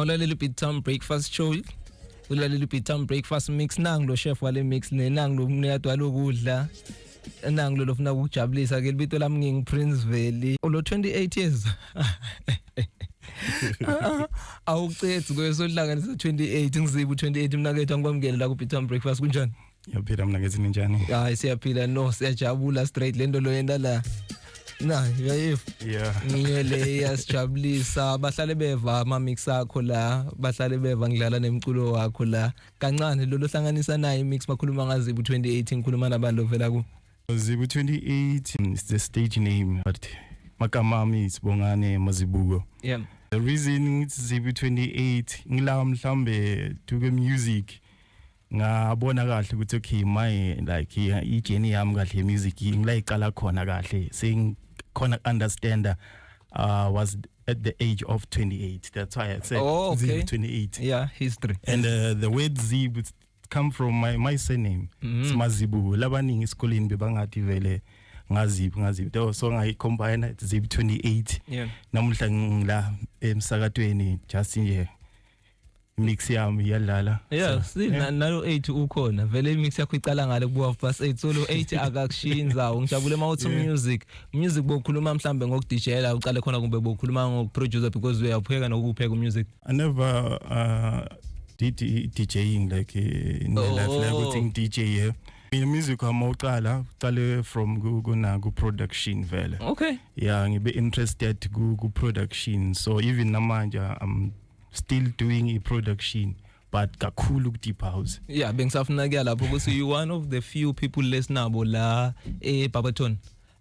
Mawulalela Big Time Breakfast Show. Ulalela Big Time Breakfast Mix nangu lo chef wale mix nenangu lo mniyadwa lokudla. Nangu lo lofuna ukujabulisa ke libito lami ngingi Prince Valley. Lo 28 years. Awucethi kwesodlanganisa 28 ngizibu 28 mina kethu angikwamukele la ku Big Time Breakfast kunjani? Yaphila mina ngithi ninjani? Hayi siyaphila no siyajabula straight lento lo yenda la. Na yayif ngiyele yasijabulisa bahlale beva ama mix akho la bahlale beva ngidlala nemculo wakho la kancane lo hlanganisa naye mix bakhuluma ngazibu 28 ngikhuluma nabantu vela ku Zibu 28 is the stage name but magama ami Sibongane Mazibuko. Yeah, the reason it's Zibu 28 ngila mhlambe to the music ngabona kahle ukuthi okay my like i-journey yami kahle music ngila iqala khona kahle saying can understand was at the age of 28. That's why I said Zib 28. Yeah, history. And the word Zib come from my surname. It's Mazibu. Labaning iskoleni bebangathi vele ngazib. So I combine it Zib 28. Yeah. Namuhla ngila emsakatweni just nje mix yami yalala. Yeah, see nalo 8 ukhona. Vele mix yakho icala ngale kuba +8 solo 8 akakushinza. Ngijabule mawuthi music bokhuluma mhlambe ngokudijela uqale khona kumbe bokhuluma ngokproducer because uyapheka nokupheka music. I never did DJing like in my life like ukuthi DJ here. In music amawuqala uqale from ku production vele. Okay. Yeah, ngibe interested ku production. So even namanje I'm still doing a production but kakhulu ku deep house. Yeah, bengisafuna ke lapho ukuthi you one of the few people listenable la eBarberton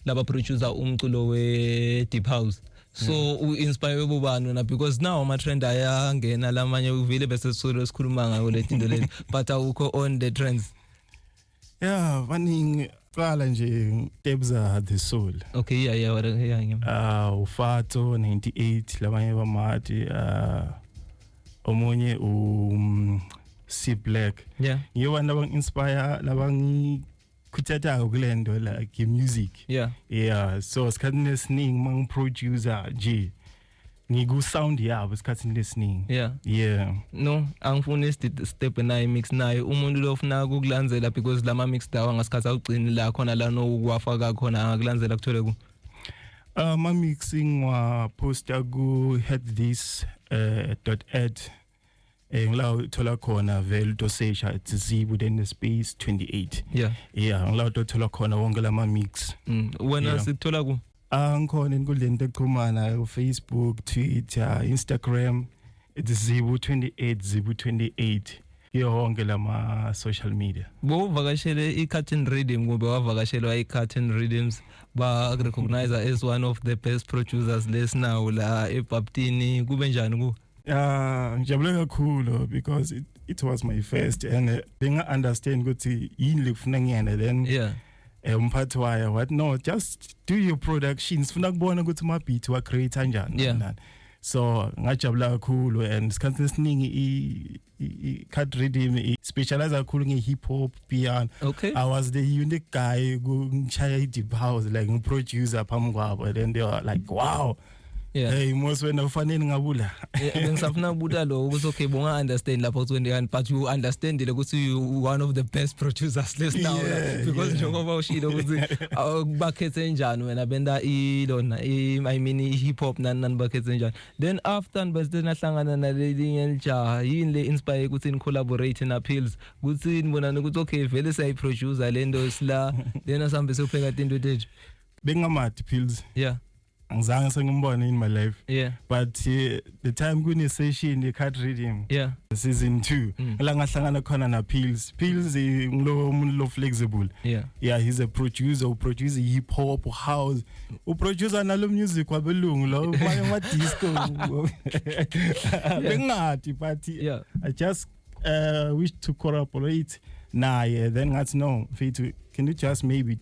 laba producer umculo we deep house. So inspire ubani na because now ama trend ayangena lamanye uvile bese solo sikhuluma ngayo le tinto le but awukho on the trends. Yeah, baningi qala nje Tebza the Soul. Okay, yeah. Ufato 98 labanye bamathi omunye C Black. Yeah. Ngiyona bang inspire labangi kuthatha ukulendo like music. Yeah. Yeah, so isikhathini esiningi mang producer nje ngiku sound yabo isikhathini esiningi. Yeah. Yeah. No, angifuni step nayi mix naye umuntu lo ufuna ukukulandzela because lama mix dawa ngasikhathi awugcini la khona la no ukwafaka khona angakulandzela kuthole ku. Ma mixing wa poster ku had this .ad ngila uthola khona vele to search it's Zib within the space 28. Yeah. Yeah, ngila uthola khona wonke lama mix. Wena sikuthola ku ngikhona enkundleni texhumana Facebook, Twitter, Instagram it's Zib 28 Zib 28 yonke lama social media. Bo vakashele iCartoon Rhythm kube wavakashelwa iCartoon Rhythms ba recognize as one of the best producers les now la eBarberton kube njani ku? Ngijabule kakhulu because it was my first and benga understand ukuthi yini lekufuna ngiyena then yeah umphathi waya what no just do your productions sifuna kubona ukuthi ama beat wa create kanjani. So ngajabula kakhulu and isikhathi esiningi i cut rhythm specialize kakhulu nge hip hop piano. Okay. I was the unique guy ngichaya deep house like ngiproducer phambi kwabo and then they were like wow. Yeah. Hey most wena ufanele ngabula. Ngisafuna ukubuta lo ukuthi okay bonga understand lapho ukuthi but you understand ukuthi you one of the best producers list now because njengoba ushilo ukuthi bakhethe njani wena benda ilona I mean hip hop nani bakhethe njani then after bese nahlangana nalelinye elija yini le inspire ukuthi ni collaborate na Pills ukuthi nibonana ukuthi okay vele siya producer lento sila then asambe sopheka into tethu bengamathi Pills. Yeah. Angizange sengimbone in my life. Yeah. But the time kune session the cut rhythm. Yeah. Season 2. La ngahlangana khona na Pills. Pills ngilo umuntu lo flexible. Yeah. Yeah, he's a producer who produces hip hop, house. U producer nalo music wabelungu lo ma disco. Bengathi but yeah. I just wish to collaborate. Then ngathi no, Fethu, can you just maybe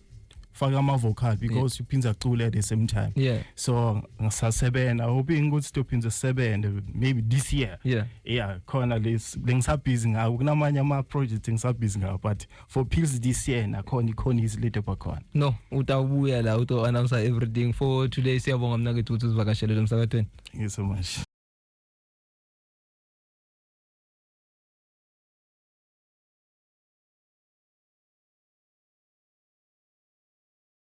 faka ama vocal because uphinza cule at the same time. Yeah. So ngisasebenza hoping ukuthi tophinza sebenze maybe this year. Yeah. Yeah, khona lengisabhizi ngawo kunamanye ama projects ngisabhizi ngawo but for Pills this year nakhona is later bakhona. No, utawubuya la uto announce everything for today siyabonga mina kethu ukuthi sivakashele lo msakatweni. Thank you so much.